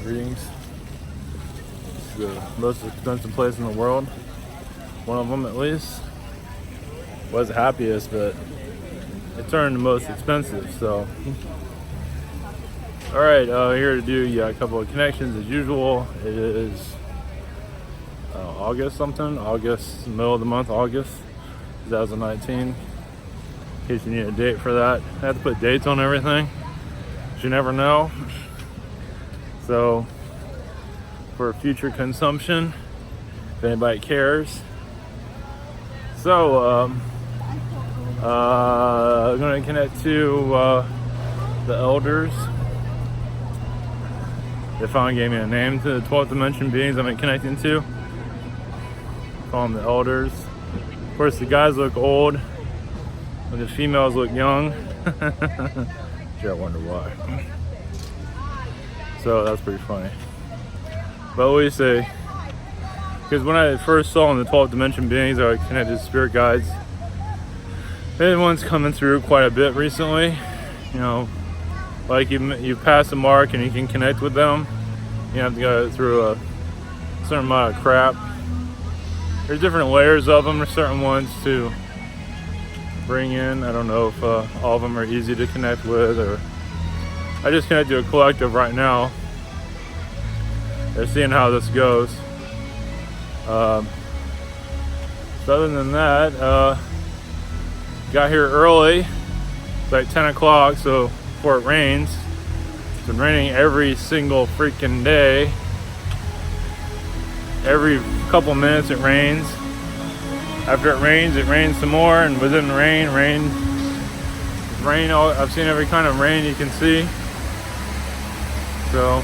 Greetings. It's the most expensive place in the world. One of them, at least. Was the happiest, but it turned the most expensive. So, all right, here to do a couple of connections as usual. It is August, middle of the month, August 2019. In case you need a date for that, I have to put dates on everything. You never know. So, for future consumption, if anybody cares. So, I'm going to connect to the elders. They finally gave me a name to the 12th dimension beings I'm connecting to. Call them the elders. Of course, the guys look old, but the females look young. Sure, I wonder why. So that's pretty funny. But what do you say? Because when I first saw in the 12th dimension beings, I connected to spirit guides. One's coming through quite a bit recently. You know, like you pass the mark and you can connect with them. You have to go through a certain amount of crap. There's different layers of them. There's certain ones to bring in. I don't know if all of them are easy to connect with, or I just connect to a collective right now. They're seeing how this goes. So other than that, got here early. It's like 10 o'clock, so before it rains. It's been raining every single freaking day. Every couple minutes it rains. After it rains some more, and within the rain. I've seen every kind of rain you can see. So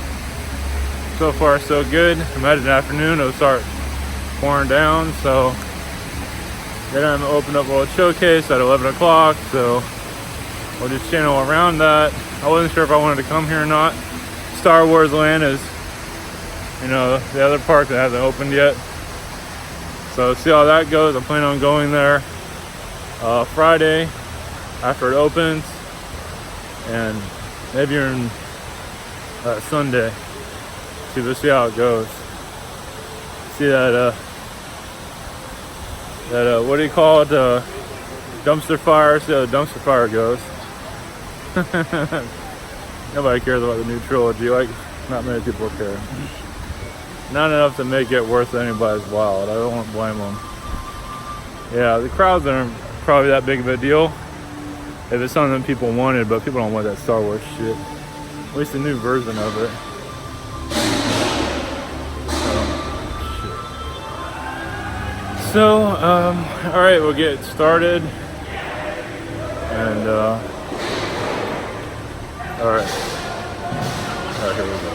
far so good. Imagine the afternoon it'll start pouring down. So then I'm opened up a little showcase at 11 o'clock. So we'll just channel around that. I wasn't sure if I wanted to come here or not. Star Wars Land is, the other park that hasn't opened yet. So see how that goes. I plan on going there Friday after it opens, and maybe even Sunday. We'll see how it goes. See that what do you call it? Dumpster fire. See how the dumpster fire goes. Nobody cares about the new trilogy. Like, not many people care. Not enough to make it worth anybody's while. I don't blame them. Yeah, the crowds aren't probably that big of a deal if it's something people wanted, but people don't want that Star Wars shit. At least the new version of it. So, all right, we'll get started. And, all right, here we go.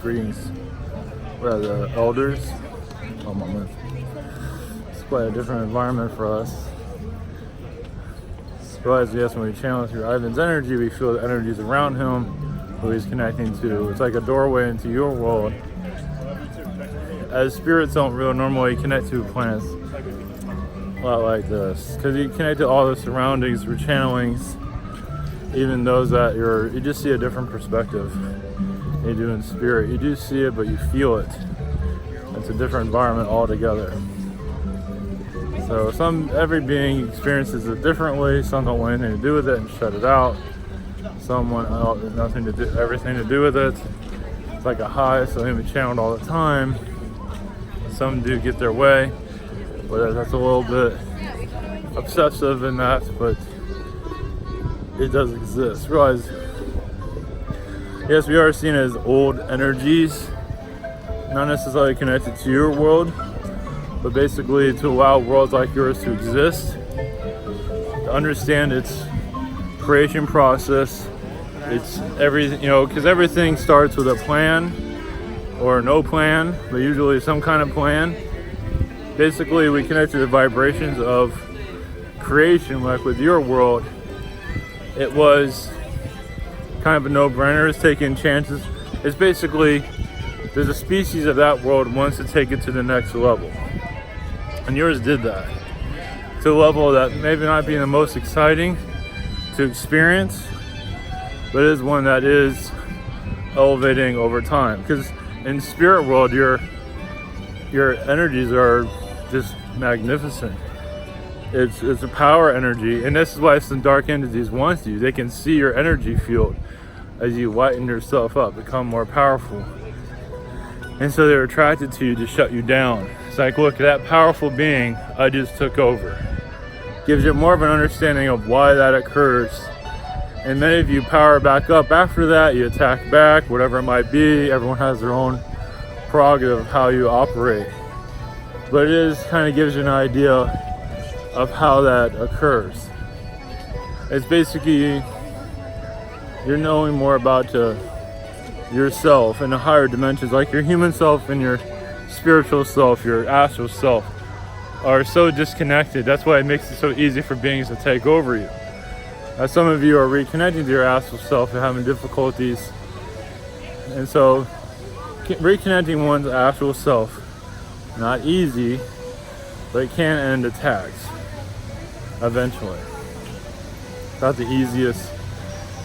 Greetings. We're at the elders. Oh my man. It's quite a different environment for us. But yes, when we channel through Ivan's energy, we feel the energies around him, who he's connecting to. It's like a doorway into your world. As spirits don't really normally connect to planets a lot like this, because you connect to all the surroundings through channelings, even those that you just see a different perspective. You do in spirit. You do see it, but you feel it. It's a different environment altogether. So every being experiences it differently. Some don't want anything to do with it and shut it out. Some want everything to do with it. It's like a high, so they be channeled all the time. Some do get their way, but that's a little bit obsessive in that, but it does exist. Realize, yes, we are seen as old energies, not necessarily connected to your world, but basically to allow worlds like yours to exist, to understand its creation process. It's everything, because everything starts with a plan or no plan, but usually some kind of plan. Basically, we connect to the vibrations of creation, like with your world. It was kind of a no-brainer. It's taking chances. It's basically, there's a species of that world wants to take it to the next level. And yours did that. To a level that maybe not being the most exciting to experience, but is one that is elevating over time. Because in spirit world, your energies are just magnificent. It's a power energy, and this is why some dark entities want you. They can see your energy field as you lighten yourself up, become more powerful. And so they're attracted to you to shut you down. It's like, look, that powerful being I just took over. Gives you more of an understanding of why that occurs. And many of you power back up after that, you attack back, whatever it might be. Everyone has their own prerogative of how you operate. But it kind of gives you an idea of how that occurs. It's basically you're knowing more about yourself in the higher dimensions, like your human self and your spiritual self, your astral self, are so disconnected. That's why it makes it so easy for beings to take over you. As some of you are reconnecting to your astral self and having difficulties, and so reconnecting one's astral self, not easy, but it can end attacks eventually. Not the easiest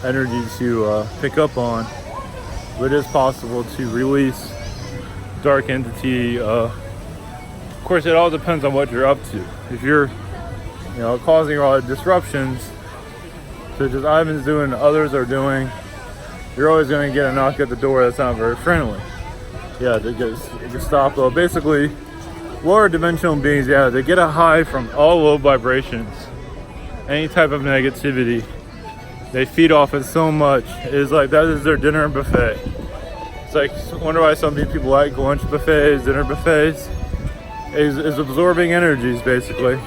energy to pick up on, but it is possible to release dark entity. Of course, it all depends on what you're up to. If you're, causing a lot of disruptions, such as Ivan's doing and others are doing, you're always going to get a knock at the door that's not very friendly. Yeah, they get stopped. Well, basically, lower dimensional beings, they get a high from all low vibrations. Any type of negativity, they feed off it so much. It's like that is their dinner buffet. It's like, I wonder why some people like lunch buffets, dinner buffets. Is absorbing energies, basically.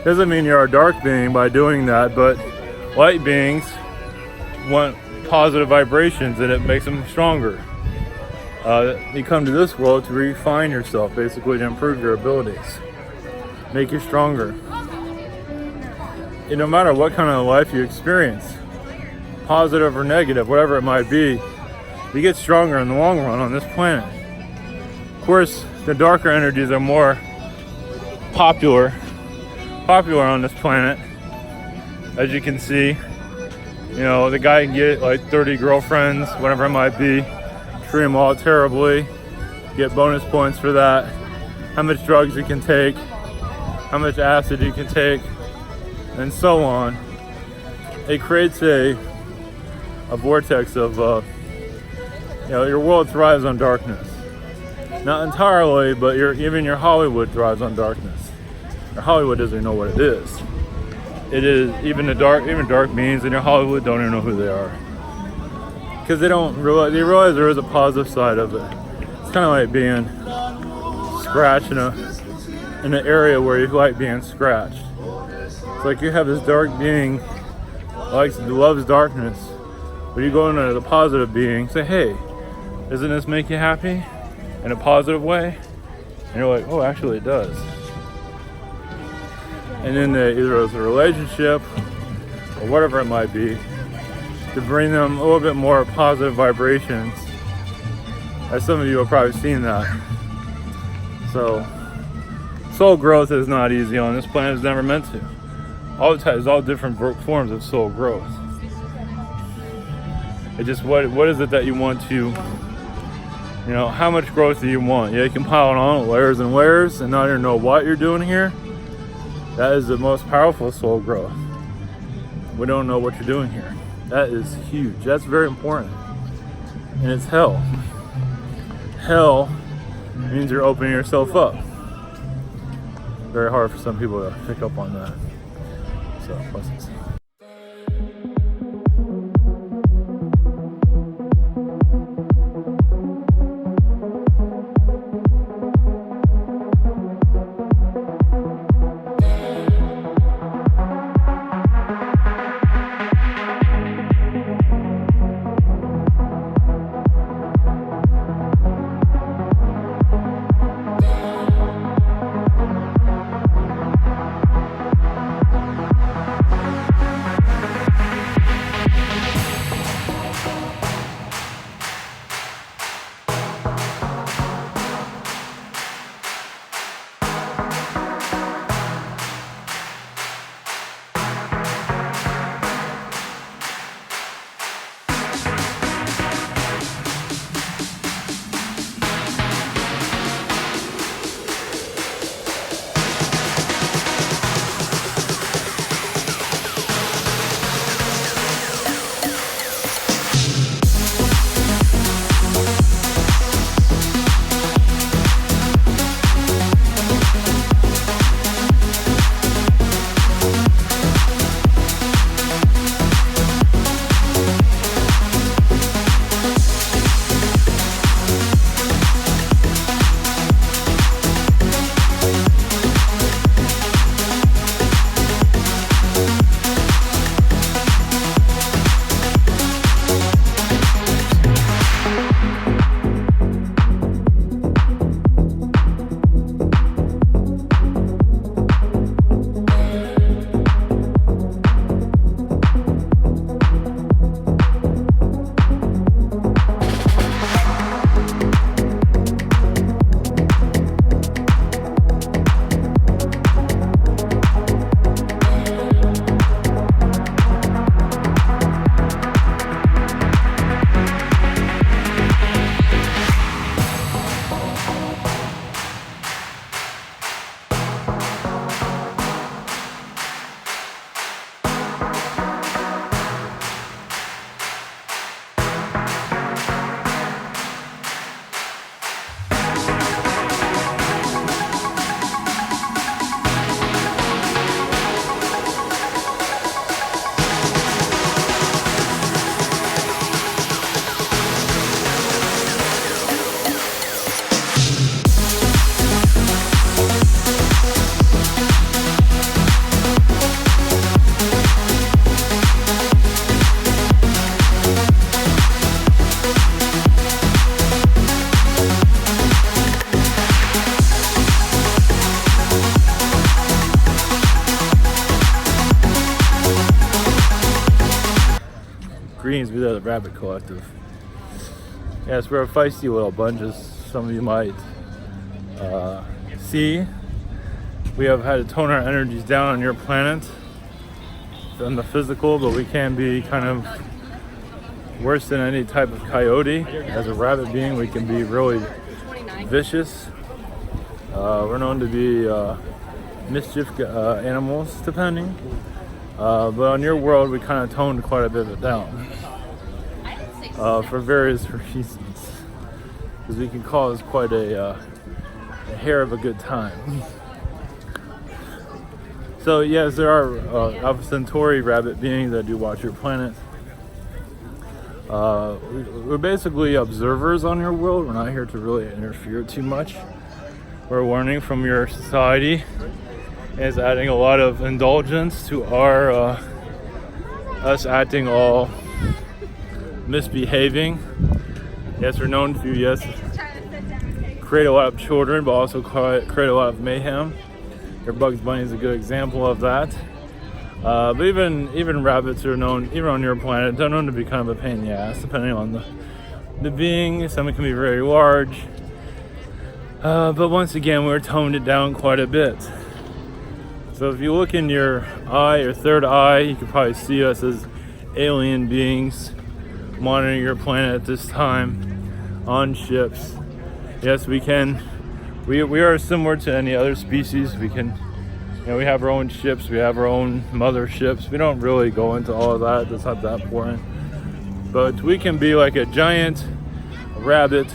Doesn't mean you're a dark being by doing that, but light beings want positive vibrations, and it makes them stronger. You come to this world to refine yourself, basically to improve your abilities, make you stronger. No matter what kind of life you experience, positive or negative, whatever it might be, you get stronger in the long run on this planet. Of course, the darker energies are more popular on this planet, as you can see. The guy can get like 30 girlfriends, whatever it might be, treat them all terribly, get bonus points for that, how much drugs you can take, how much acid you can take, and so on. It creates a vortex of, your world thrives on darkness. Not entirely, but even your Hollywood thrives on darkness. Your Hollywood doesn't know what it is. It is even dark beings in your Hollywood don't even know who they are, because they realize there is a positive side of it. It's kind of like being scratched in an area where you like being scratched. It's like you have this dark being loves darkness, but you go into the positive being, say, hey, Doesn't this make you happy in a positive way? And you're like, oh, actually it does. And then either it's a relationship or whatever it might be, to bring them a little bit more positive vibrations. As some of you have probably seen that. So, soul growth is not easy on this planet. It's never meant to. All the time, there's all different forms of soul growth. It's just what is it that you want to, how much growth do you want? Yeah, you can pile it on layers and layers and not even know what you're doing here. That is the most powerful soul growth. We don't know what you're doing here. That is huge. That's very important. And it's hell. Hell means you're opening yourself up. Very hard for some people to pick up on that. So, blessings. Greens, we are the Rabbit Collective. Yes, we're a feisty little bunch, as some of you might see. We have had to tone our energies down on your planet from the physical, but we can be kind of worse than any type of coyote. As a rabbit being, we can be really vicious. We're known to be mischief animals, depending. But on your world, we kind of toned quite a bit of it down for various reasons, because we can cause quite a hair of a good time. So yes, there are Alpha Centauri rabbit beings that do watch your planet. We're basically observers on your world. We're not here to really interfere too much. We're learning from your society. It's adding a lot of indulgence to our us acting all misbehaving Yes, we're known to, yes, create a lot of children, but also create a lot of mayhem. Your Bugs Bunny is a good example of that. But even rabbits are known, even on your planet, they're known to be kind of a pain in the ass, depending on the being. Some can be very large. But once again, we're toned it down quite a bit. So if you look in your eye, your third eye, you can probably see us as alien beings monitoring your planet at this time on ships. Yes, we can. We are similar to any other species. We can, we have our own ships. We have our own motherships. We don't really go into all of that. That's not that important. But we can be like a giant rabbit,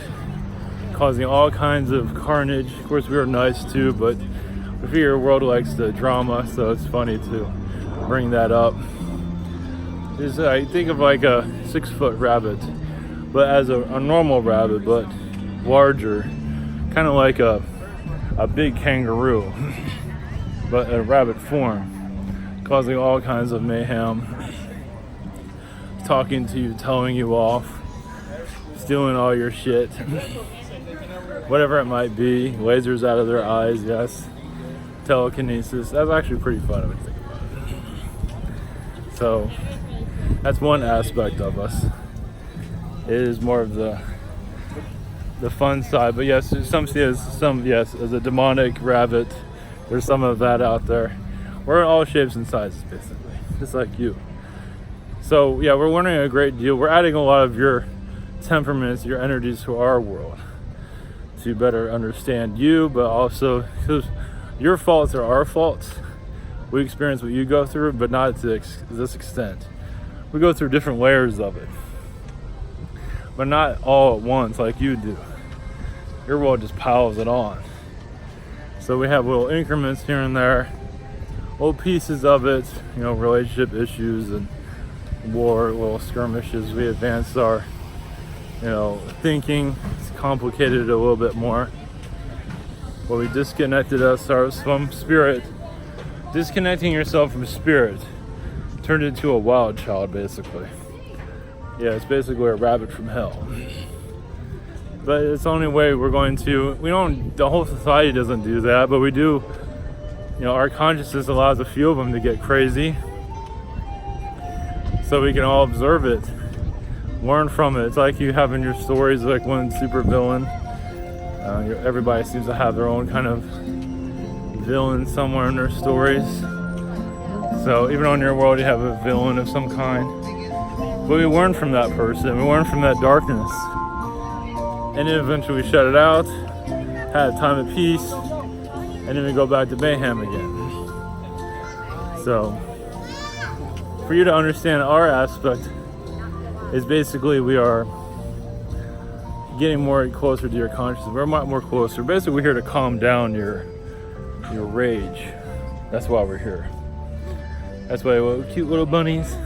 causing all kinds of carnage. Of course, we are nice too, but I figure your world likes the drama, so it's funny to bring that up. I think of like a 6-foot rabbit, but as a normal rabbit, but larger, kind of like a big kangaroo, but in rabbit form, causing all kinds of mayhem, talking to you, telling you off, stealing all your shit, whatever it might be, lasers out of their eyes, yes, telekinesis. That's actually pretty fun if you think about it. So that's one aspect of us. It is more of the fun side, but yes, as a demonic rabbit, there's some of that out there. We're in all shapes and sizes, basically, just like you. So yeah, we're learning a great deal. We're adding a lot of your temperaments, your energies to our world to better understand you, but also because your faults are our faults. We experience what you go through, but not to this extent. We go through different layers of it, but not all at once like you do. Your world just piles it on. So we have little increments here and there, little pieces of it, relationship issues and war, little skirmishes. We advance our, thinking. It's complicated a little bit more. But we disconnected ourselves from spirit. Disconnecting yourself from spirit turned into a wild child, basically. Yeah, it's basically a rabbit from hell. But it's the only way we're going to, the whole society doesn't do that, but we do, our consciousness allows a few of them to get crazy. So we can all observe it, learn from it. It's like you have in your stories, like one super villain. Everybody seems to have their own kind of villain somewhere in their stories. So even on your world, you have a villain of some kind. But we learn from that person. We learn from that darkness. And then eventually we shut it out, have time of peace, and then we go back to mayhem again. So, for you to understand our aspect is basically we are getting more closer to your consciousness. We're a lot more closer. Basically, we're here to calm down your rage. That's why we're here. That's why we're cute little bunnies.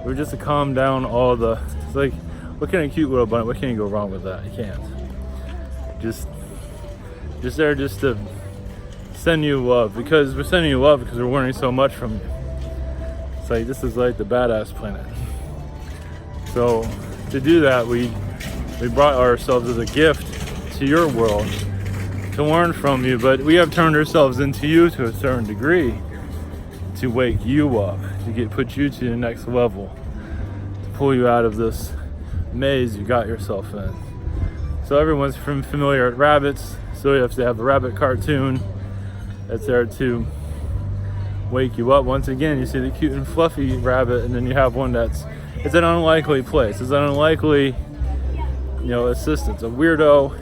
We're just to calm down all the. It's like, what kind of cute little bunny? What can you go wrong with that? You can't. Just there, just to send you love, because we're sending you love because we're learning so much from you. It's like this is like the badass planet. So to do that, we brought ourselves as a gift to your world to learn from you, but we have turned ourselves into you to a certain degree to wake you up, to put you to the next level, to pull you out of this maze you got yourself in. So everyone's familiar with rabbits, so you have to have a rabbit cartoon that's there to wake you up. Once again, you see the cute and fluffy rabbit, and then you have one it's an unlikely place. It's an unlikely, assistant. A weirdo,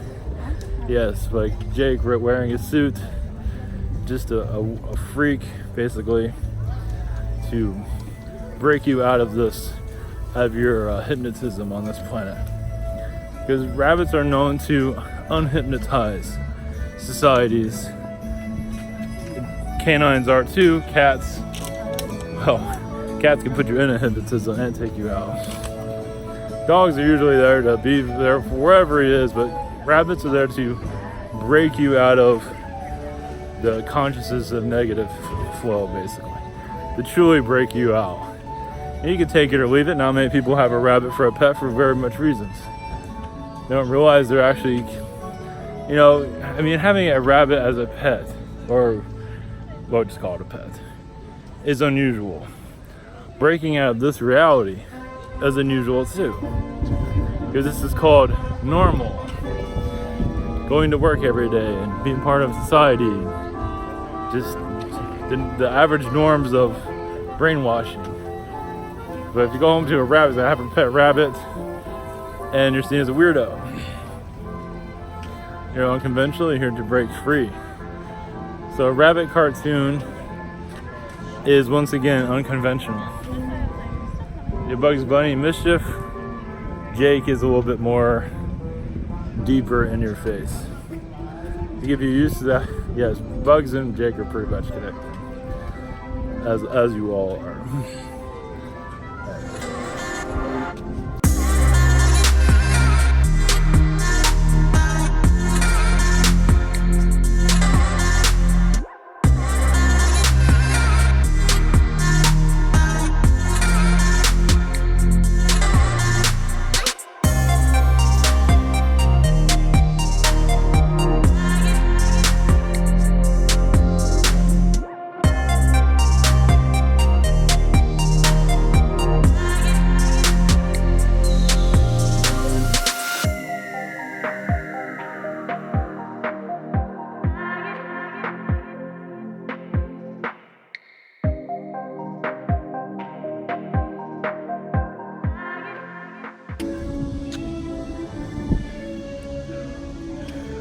yes, like Jake wearing a suit, just a freak, basically, to break you out of your hypnotism on this planet. Because rabbits are known to unhypnotize societies. Canines are too. Cats can put you in a hypnotism and take you out. Dogs are usually there to be there for wherever he is, but rabbits are there to break you out of the consciousness of negative flow, basically. To truly break you out. And you can take it or leave it. Not many people have a rabbit for a pet for very much reasons. They don't realize they're actually, having a rabbit as a pet, or we'll just call it a pet, is unusual. Breaking out of this reality is unusual too. Because this is called normal. Going to work every day and being part of society. Just the average norms of brainwashing. But if you go home to a rabbit that have a pet rabbit and you're seen as a weirdo, you're unconventional, you're here to break free. So a rabbit cartoon is once again unconventional. Your Bugs Bunny mischief, Jake is a little bit more deeper in your face. To get you used to that, yes, Bugs and Jake are pretty much connected, as you all are.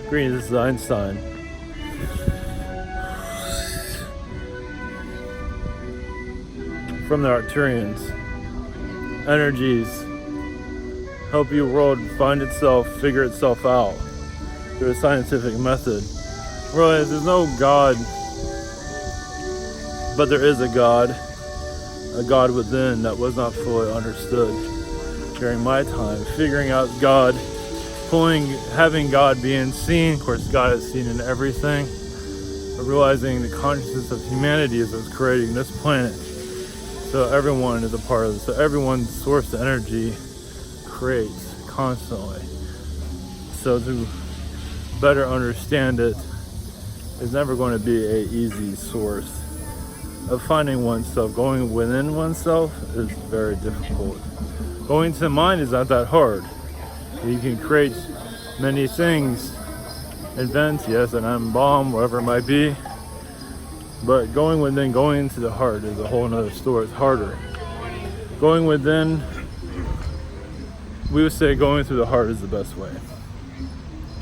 Green, this is Einstein. From the Arcturians. Energies help your world find itself, figure itself out through a scientific method. Realize there's no God, but there is a God within that was not fully understood during my time. Figuring out God, having God being seen. Of course, God is seen in everything, but realizing the consciousness of humanity is what's creating this planet. So everyone is a part of it. So everyone's source of energy creates constantly. So to better understand it is never going to be an easy source of finding oneself. Going within oneself is very difficult. Going to the mind is not that hard. You can create many things, invent, yes, an atom bomb, whatever it might be. But going within, going into the heart is a whole nother story. It's harder. Going within, we would say going through the heart is the best way.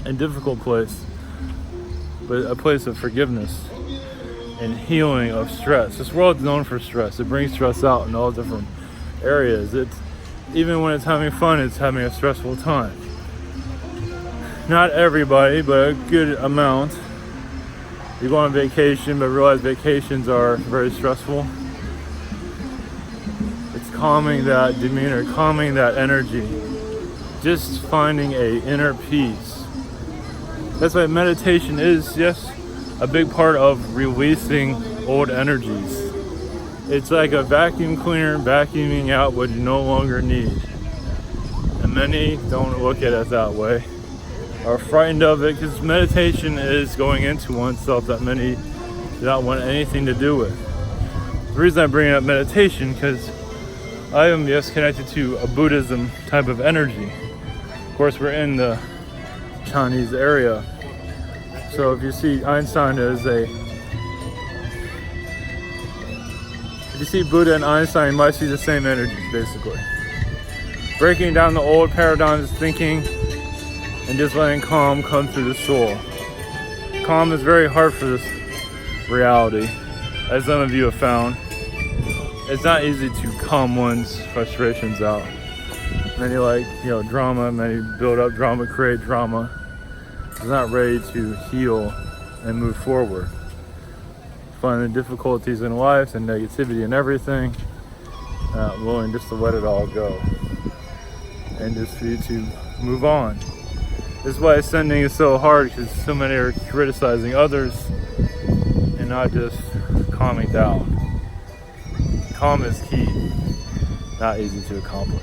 A difficult place, but a place of forgiveness and healing of stress. This world is known for stress. It brings stress out in all different areas. Even when it's having fun, it's having a stressful time. Not everybody, but a good amount. You go on vacation, but realize vacations are very stressful. It's calming that demeanor, calming that energy. Just finding a inner peace. That's why meditation is, yes, a big part of releasing old energies. It's like a vacuum cleaner vacuuming out what you no longer need. And many don't look at it that way, are frightened of it, because meditation is going into oneself that many do not want anything to do with. The reason I bring up meditation, because I am, yes, connected to a Buddhism type of energy. Of course, we're in the Chinese area. So if you see Einstein as if you see Buddha and Einstein, you might see the same energies, basically. Breaking down the old paradigms of thinking and just letting calm come through the soul. Calm is very hard for this reality, as some of you have found. It's not easy to calm one's frustrations out. Many like, drama, many build up drama, create drama. It's not ready to heal and move forward. Finding difficulties in life and negativity and everything, not willing just to let it all go and just for you to move on. This is why ascending is so hard, because so many are criticizing others and not just calming down. Calm is key, not easy to accomplish.